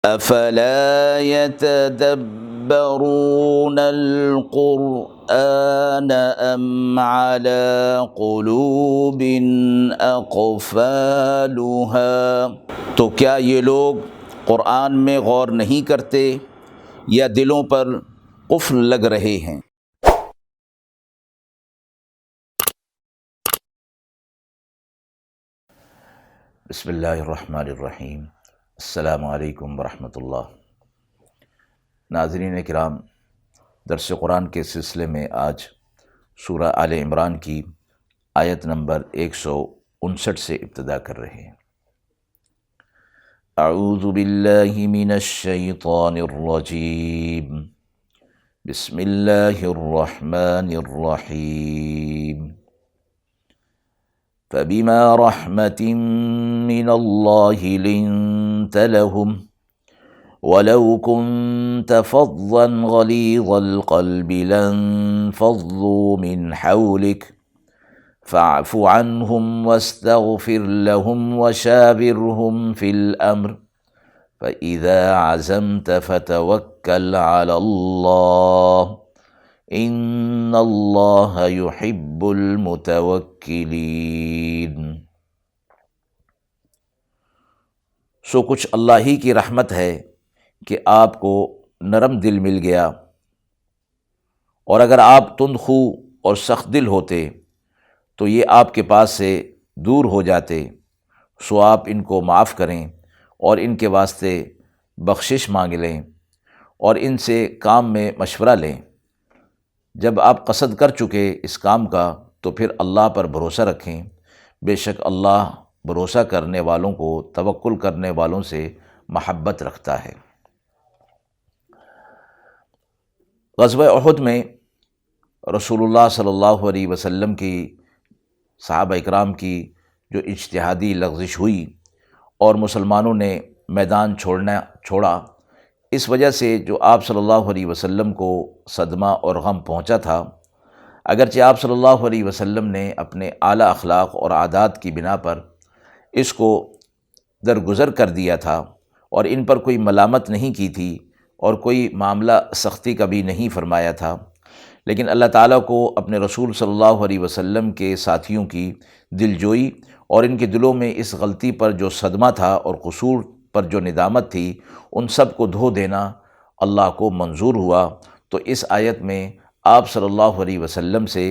افلا يتدبرون القرآن ام على قلوب اقفالها، تو کیا یہ لوگ قرآن میں غور نہیں کرتے یا دلوں پر قفل لگ رہے ہیں؟ بسم اللہ الرحمن الرحیم۔ السلام علیکم ورحمۃ اللہ۔ ناظرین کرام، درس قرآن کے سلسلے میں آج سورہ آل عمران کی آیت نمبر 159 سے ابتدا کر رہے ہیں۔ اعوذ باللہ من الشیطان الرجیم، بسم اللہ الرحمن الرحیم۔ فبما رحمة من الله لنت لهم ولو كنت فظا غليظ القلب لانفضوا من حولك فاعف عنهم واستغفر لهم وشاورهم في الأمر فإذا عزمت فتوكل على الله ان اللہ یحب المتوکلین۔ سو کچھ اللہ ہی کی رحمت ہے کہ آپ کو نرم دل مل گیا، اور اگر آپ تند خو اور سخت دل ہوتے تو یہ آپ کے پاس سے دور ہو جاتے۔ سو آپ ان کو معاف کریں اور ان کے واسطے بخشش مانگ لیں اور ان سے کام میں مشورہ لیں۔ جب آپ قصد کر چکے اس کام کا تو پھر اللہ پر بھروسہ رکھیں، بے شک اللہ بھروسہ کرنے والوں کو توکل کرنے والوں سے محبت رکھتا ہے۔ غزوہ احد میں رسول اللہ صلی اللہ علیہ وسلم کی صحابہ اکرام کی جو اجتہادی لغزش ہوئی اور مسلمانوں نے میدان چھوڑا، اس وجہ سے جو آپ صلی اللہ علیہ وسلم کو صدمہ اور غم پہنچا تھا، اگرچہ آپ صلی اللہ علیہ وسلم نے اپنے اعلیٰ اخلاق اور عادات کی بنا پر اس کو درگزر کر دیا تھا اور ان پر کوئی ملامت نہیں کی تھی اور کوئی معاملہ سختی کا بھی نہیں فرمایا تھا، لیکن اللہ تعالیٰ کو اپنے رسول صلی اللہ علیہ وسلم کے ساتھیوں کی دلجوئی اور ان کے دلوں میں اس غلطی پر جو صدمہ تھا اور قصور پر جو ندامت تھی، ان سب کو دھو دینا اللہ کو منظور ہوا۔ تو اس آیت میں آپ صلی اللہ علیہ وسلم سے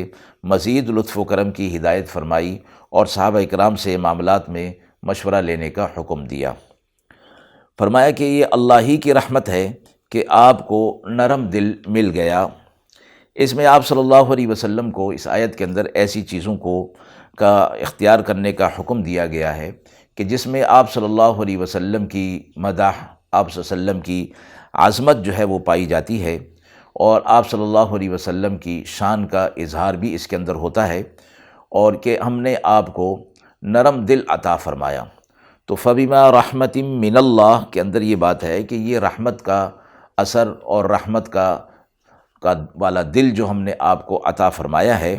مزید لطف و کرم کی ہدایت فرمائی اور صحابہ اکرام سے معاملات میں مشورہ لینے کا حکم دیا۔ فرمایا کہ یہ اللہ ہی کی رحمت ہے کہ آپ کو نرم دل مل گیا۔ اس میں آپ صلی اللہ علیہ وسلم کو اس آیت کے اندر ایسی چیزوں کا اختیار کرنے کا حکم دیا گیا ہے کہ جس میں آپ صلی اللہ علیہ وسلم کی مدح، آپ صلی اللہ علیہ وسلم کی عظمت جو ہے وہ پائی جاتی ہے، اور آپ صلی اللہ علیہ وسلم کی شان کا اظہار بھی اس کے اندر ہوتا ہے، اور کہ ہم نے آپ کو نرم دل عطا فرمایا۔ تو فبما رحمت من اللہ کے اندر یہ بات ہے کہ یہ رحمت کا اثر اور رحمت کا والا دل جو ہم نے آپ کو عطا فرمایا ہے،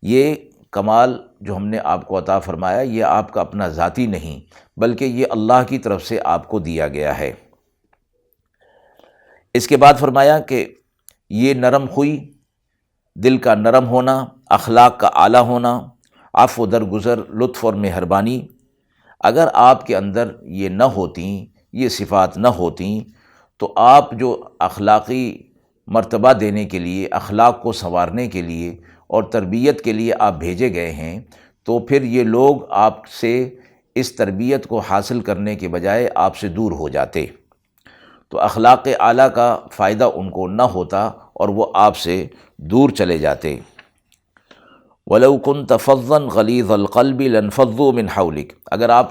یہ کمال جو ہم نے آپ کو عطا فرمایا یہ آپ کا اپنا ذاتی نہیں بلکہ یہ اللہ کی طرف سے آپ کو دیا گیا ہے۔ اس کے بعد فرمایا کہ یہ نرم خوئی، دل کا نرم ہونا، اخلاق کا اعلیٰ ہونا، عفو درگزر، لطف اور مہربانی، اگر آپ کے اندر یہ نہ ہوتیں، یہ صفات نہ ہوتیں، تو آپ جو اخلاقی مرتبہ دینے کے لیے، اخلاق کو سنوارنے کے لیے اور تربیت کے لیے آپ بھیجے گئے ہیں، تو پھر یہ لوگ آپ سے اس تربیت کو حاصل کرنے کے بجائے آپ سے دور ہو جاتے، تو اخلاق اعلیٰ کا فائدہ ان کو نہ ہوتا اور وہ آپ سے دور چلے جاتے۔ وَلَوْ كُنْتَ فَظًّا غَلِيظَ الْقَلْبِ لَانفَضُّوا مِنْ حَوْلِكَ، اگر آپ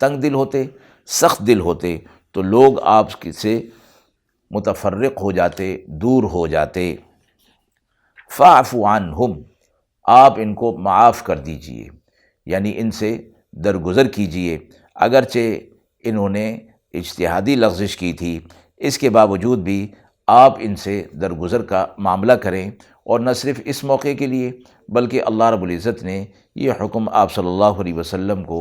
تنگ دل ہوتے، سخت دل ہوتے، تو لوگ آپ سے متفرق ہو جاتے، دور ہو جاتے۔ فَاعْفُ عَنْهُمْ، آپ ان کو معاف کر دیجئے، یعنی ان سے درگزر کیجئے، اگرچہ انہوں نے اجتہادی لغزش کی تھی، اس کے باوجود بھی آپ ان سے درگزر کا معاملہ کریں، اور نہ صرف اس موقع کے لیے بلکہ اللہ رب العزت نے یہ حکم آپ صلی اللہ علیہ وسلم کو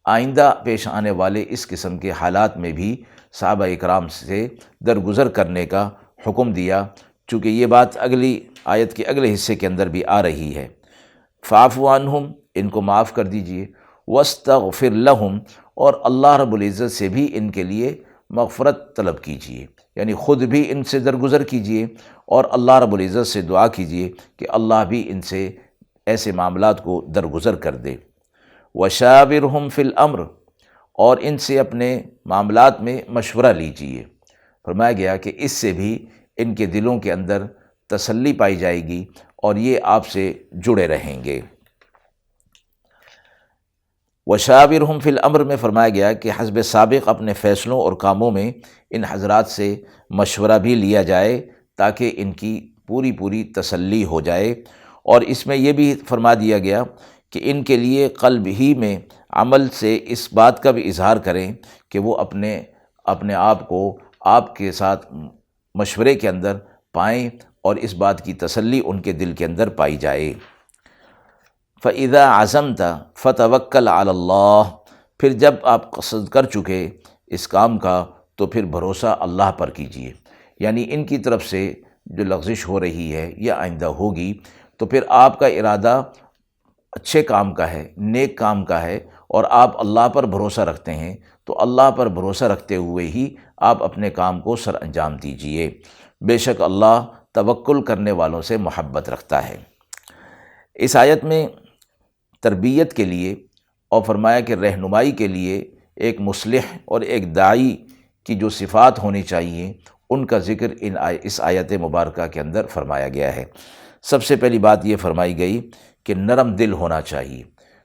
آئندہ پیش آنے والے اس قسم کے حالات میں بھی صحابہ اکرام سے درگزر کرنے کا حکم دیا، چونکہ یہ بات اگلی آیت کے اگلے حصے کے اندر بھی آ رہی ہے۔ فاعفوا عنہم، ان کو معاف کر دیجئے، واستغفر لہم، اور اللہ رب العزت سے بھی ان کے لیے مغفرت طلب کیجئے، یعنی خود بھی ان سے درگزر کیجئے اور اللہ رب العزت سے دعا کیجئے کہ اللہ بھی ان سے ایسے معاملات کو درگزر کر دے۔ وشاورہم فی الامر، اور ان سے اپنے معاملات میں مشورہ لیجئے۔ فرمایا گیا کہ اس سے بھی ان کے دلوں کے اندر تسلی پائی جائے گی اور یہ آپ سے جڑے رہیں گے۔ وشاورہم فی الامر میں فرمایا گیا کہ حسب سابق اپنے فیصلوں اور کاموں میں ان حضرات سے مشورہ بھی لیا جائے تاکہ ان کی پوری تسلی ہو جائے، اور اس میں یہ بھی فرما دیا گیا کہ ان کے لیے قلب ہی میں عمل سے اس بات کا بھی اظہار کریں کہ وہ اپنے آپ کو آپ کے ساتھ مشورے کے اندر پائیں اور اس بات کی تسلی ان کے دل کے اندر پائی جائے۔ فَإِذَا عَزَمْتَ فَتَوَكَّلْ عَلَى اللَّهِ، پھر جب آپ قصد کر چکے اس کام کا تو پھر بھروسہ اللہ پر کیجئے، یعنی ان کی طرف سے جو لغزش ہو رہی ہے یا آئندہ ہوگی تو پھر آپ کا ارادہ اچھے کام کا ہے، نیک کام کا ہے، اور آپ اللہ پر بھروسہ رکھتے ہیں، تو اللہ پر بھروسہ رکھتے ہوئے ہی آپ اپنے کام کو سر انجام دیجئے۔ بے شک اللہ توکل کرنے والوں سے محبت رکھتا ہے۔ اس آیت میں تربیت کے لیے اور فرمایا کہ رہنمائی کے لیے ایک مصلح اور ایک داعی کی جو صفات ہونی چاہیے ان کا ذکر اس آیت مبارکہ کے اندر فرمایا گیا ہے۔ سب سے پہلی بات یہ فرمائی گئی کہ نرم دل ہونا چاہیے،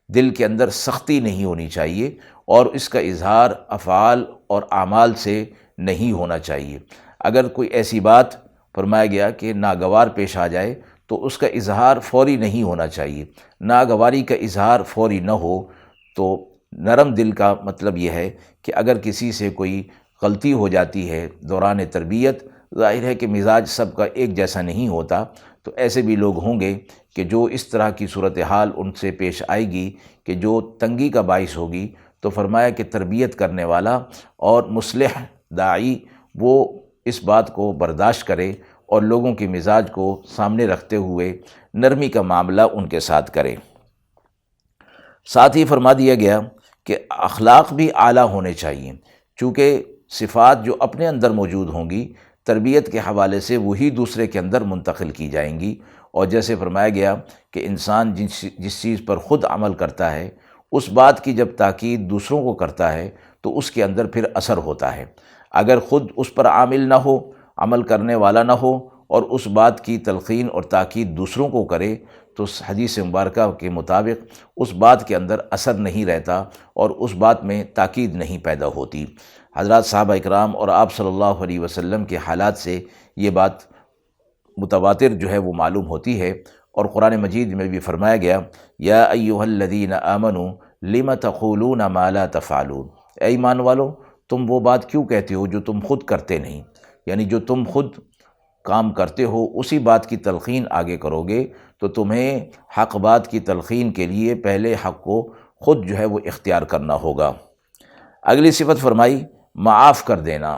دل کے اندر سختی نہیں ہونی چاہیے، اور اس کا اظہار افعال اور اعمال سے نہیں ہونا چاہیے۔ اگر کوئی ایسی بات فرمایا گیا کہ ناگوار پیش آ جائے تو اس کا اظہار فوری نہیں ہونا چاہیے۔ ناگواری کا اظہار فوری نہ ہو تو نرم دل کا مطلب یہ ہے کہ اگر کسی سے کوئی غلطی ہو جاتی ہے دوران تربیت، ظاہر ہے کہ مزاج سب کا ایک جیسا نہیں ہوتا، تو ایسے بھی لوگ ہوں گے کہ جو اس طرح کی صورتحال ان سے پیش آئے گی کہ جو تنگی کا باعث ہوگی، تو فرمایا کہ تربیت کرنے والا اور مصلح داعی وہ اس بات کو برداشت کرے اور لوگوں کے مزاج کو سامنے رکھتے ہوئے نرمی کا معاملہ ان کے ساتھ کرے۔ ساتھ ہی فرما دیا گیا کہ اخلاق بھی اعلیٰ ہونے چاہیے، چونکہ صفات جو اپنے اندر موجود ہوں گی تربیت کے حوالے سے وہی دوسرے کے اندر منتقل کی جائیں گی، اور جیسے فرمایا گیا کہ انسان جس چیز پر خود عمل کرتا ہے اس بات کی جب تاکید دوسروں کو کرتا ہے تو اس کے اندر پھر اثر ہوتا ہے۔ اگر خود اس پر عامل نہ ہو، عمل کرنے والا نہ ہو، اور اس بات کی تلقین اور تاکید دوسروں کو کرے، تو حدیث مبارکہ کے مطابق اس بات کے اندر اثر نہیں رہتا اور اس بات میں تاکید نہیں پیدا ہوتی۔ حضرات صحابہ اکرام اور آپ صلی اللہ علیہ وسلم کے حالات سے یہ بات متواتر جو ہے وہ معلوم ہوتی ہے، اور قرآن مجید میں بھی فرمایا گیا یا ایھا الذین آمنوا لم تقولون ما لا تفعلون، اے ایمان والو تم وہ بات کیوں کہتے ہو جو تم خود کرتے نہیں، یعنی جو تم خود کام کرتے ہو اسی بات کی تلقین آگے کرو گے تو تمہیں حق بات کی تلقین کے لیے پہلے حق کو خود جو ہے وہ اختیار کرنا ہوگا۔ اگلی صفت فرمائی معاف کر دینا،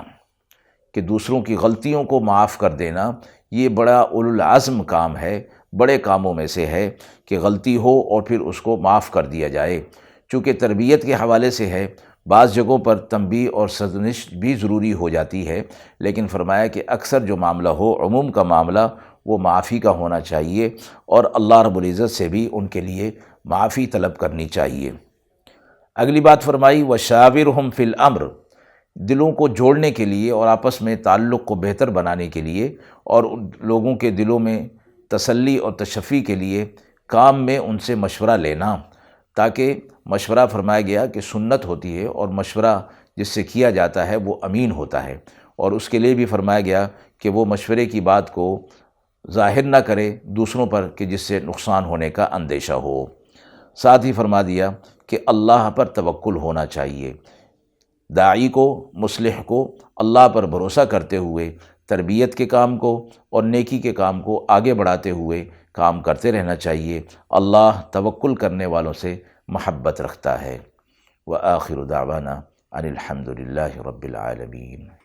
کہ دوسروں کی غلطیوں کو معاف کر دینا یہ بڑا اولو العزم کام ہے، بڑے کاموں میں سے ہے کہ غلطی ہو اور پھر اس کو معاف کر دیا جائے۔ چونکہ تربیت کے حوالے سے ہے، بعض جگہوں پر تنبیہ اور سرزنش بھی ضروری ہو جاتی ہے، لیکن فرمایا کہ اکثر جو معاملہ ہو، عموم کا معاملہ وہ معافی کا ہونا چاہیے، اور اللہ رب العزت سے بھی ان کے لیے معافی طلب کرنی چاہیے۔ اگلی بات فرمائی وشاورہم فی الامر، دلوں کو جوڑنے کے لیے اور آپس میں تعلق کو بہتر بنانے کے لیے اور لوگوں کے دلوں میں تسلی اور تشفی کے لیے کام میں ان سے مشورہ لینا، تاکہ مشورہ فرمایا گیا کہ سنت ہوتی ہے اور مشورہ جس سے کیا جاتا ہے وہ امین ہوتا ہے، اور اس کے لیے بھی فرمایا گیا کہ وہ مشورے کی بات کو ظاہر نہ کرے دوسروں پر کہ جس سے نقصان ہونے کا اندیشہ ہو۔ ساتھ ہی فرما دیا کہ اللہ پر توکل ہونا چاہیے، داعی کو، مصلح کو اللہ پر بھروسہ کرتے ہوئے تربیت کے کام کو اور نیکی کے کام کو آگے بڑھاتے ہوئے کام کرتے رہنا چاہیے۔ اللہ توکل کرنے والوں سے محبت رکھتا ہے۔ وآخر دعوانا ان الحمد للہ رب العالمین۔